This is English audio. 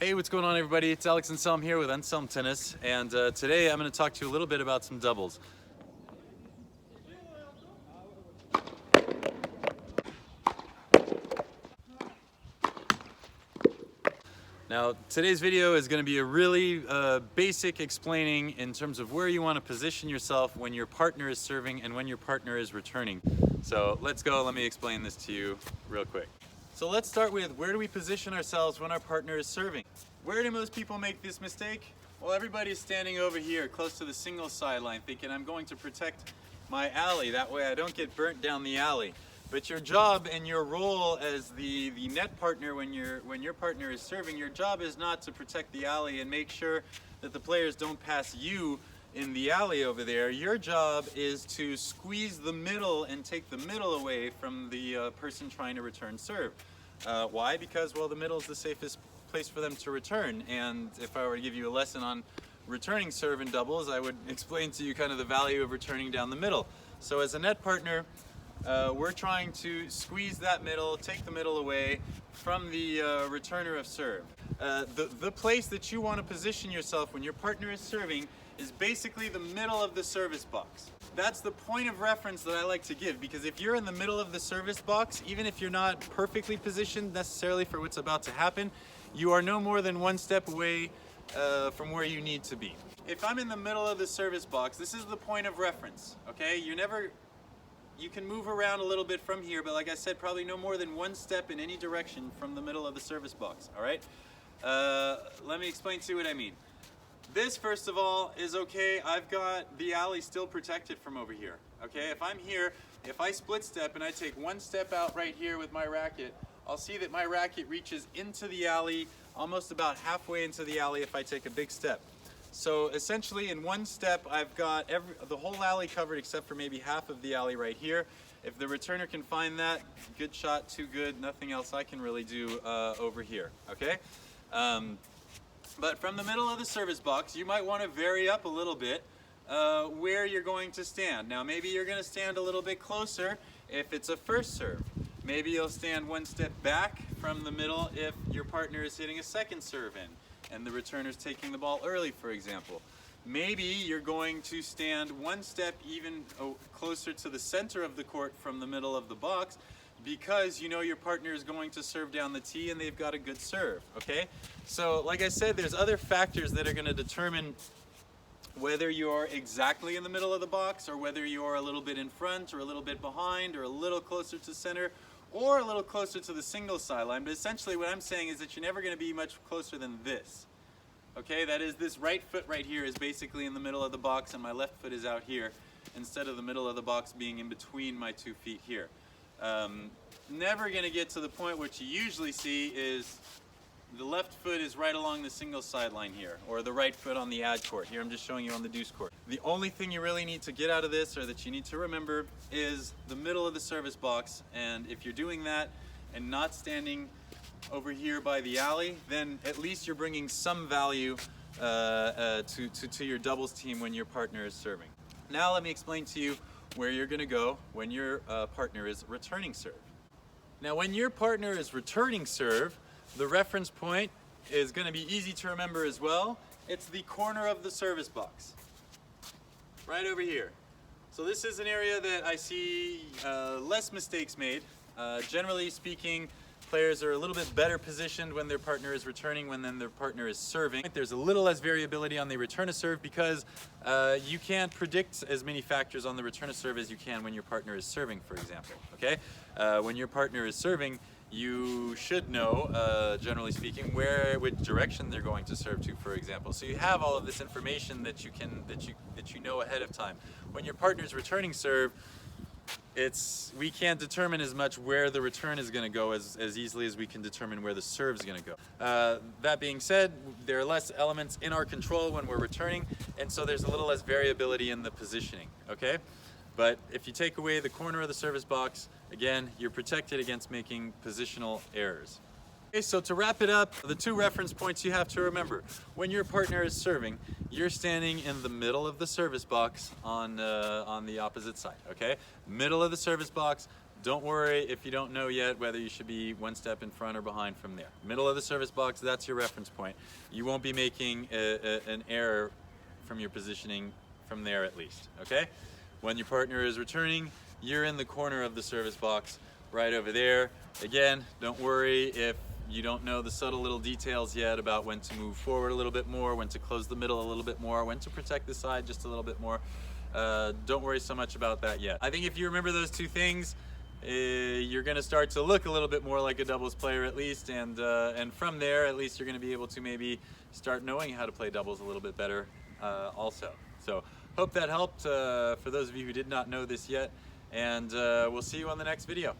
Hey, what's going on everybody? It's Alex Anselme here with Anselme Tennis, and today I'm going to talk to you a little bit about some doubles. Now, today's video is going to be a really basic explaining in terms of where you want to position yourself when your partner is serving and when your partner is returning. So let's go, let me explain this to you real quick. So let's start with, where do we position ourselves when our partner is serving? Where do most people make this mistake? Well, everybody's standing over here close to the single sideline thinking, I'm going to protect my alley, that way I don't get burnt down the alley. But your job and your role as the net partner when your partner is serving, your job is not to protect the alley and make sure that the players don't pass you in the alley over there. Your job is to squeeze the middle and take the middle away from the person trying to return serve. Why? Because, well, the middle is the safest place for them to return. And if I were to give you a lesson on returning serve in doubles, I would explain to you kind of the value of returning down the middle. So as a net partner, we're trying to squeeze that middle, take the middle away from the returner of serve. The place that you want to position yourself when your partner is serving is basically the middle of the service box. That's the point of reference that I like to give, because if you're in the middle of the service box, even if you're not perfectly positioned necessarily for what's about to happen, you are no more than one step away from where you need to be. If I'm in the middle of the service box, this is the point of reference, okay? You can move around a little bit from here, but like I said, probably no more than one step in any direction from the middle of the service box, all right? Let me explain to you what I mean. This, first of all, is okay. I've got the alley still protected from over here, okay? If I'm here, if I split step and I take one step out right here with my racket, I'll see that my racket reaches into the alley, almost about halfway into the alley if I take a big step. So essentially in one step, I've got the whole alley covered except for maybe half of the alley right here. If the returner can find that, good shot, too good, nothing else I can really do over here, okay? But from the middle of the service box, you might want to vary up a little bit where you're going to stand. Now maybe you're going to stand a little bit closer if it's a first serve. Maybe you'll stand one step back from the middle if your partner is hitting a second serve in and the returner's taking the ball early, for example. Maybe you're going to stand one step even closer to the center of the court from the middle of the box, because you know your partner is going to serve down the tee and they've got a good serve, okay? So like I said, there's other factors that are going to determine whether you're exactly in the middle of the box or whether you're a little bit in front or a little bit behind or a little closer to center or a little closer to the single sideline. But essentially what I'm saying is that you're never going to be much closer than this. Okay, that is, this right foot right here is basically in the middle of the box and my left foot is out here, instead of the middle of the box being in between my 2 feet here. Never going to get to the point which you usually see is the left foot is right along the single sideline here, or the right foot on the ad court. Here I'm just showing you on the deuce court. The only thing you really need to get out of this, or that you need to remember, is the middle of the service box. And if you're doing that and not standing over here by the alley, then at least you're bringing some value to your doubles team when your partner is serving. Now let me explain to you where you're going to go when your partner is returning serve. Now when your partner is returning serve, the reference point is going to be easy to remember as well. It's the corner of the service box, right over here. So this is an area that I see less mistakes made. Generally speaking, players are a little bit better positioned when their partner is returning than their partner is serving. There's a little less variability on the return of serve because you can't predict as many factors on the return of serve as you can when your partner is serving, for example, okay? When your partner is serving, you should know, generally speaking, which direction they're going to serve to, for example. So you have all of this information that you know ahead of time. When your partner's returning serve, we can't determine as much where the return is going to go as easily as we can determine where the serve is going to go. That being said, there are less elements in our control when we're returning, and so there's a little less variability in the positioning, okay? But if you take away the corner of the service box, again, you're protected against making positional errors. Okay, so to wrap it up, the 2 reference points you have to remember. When your partner is serving, you're standing in the middle of the service box on the opposite side, okay? Middle of the service box, Don't worry if you don't know yet whether you should be one step in front or behind from there. Middle of the service box, that's your reference point. You won't be making an error from your positioning from there at least, okay? When your partner is returning, you're in the corner of the service box right over there. Again, don't worry if you don't know the subtle little details yet about when to move forward a little bit more, when to close the middle a little bit more, when to protect the side just a little bit more. Don't worry so much about that yet. I think if you remember those two things, you're going to start to look a little bit more like a doubles player at least, and from there at least you're going to be able to maybe start knowing how to play doubles a little bit better also. So hope that helped for those of you who did not know this yet, and we'll see you on the next video.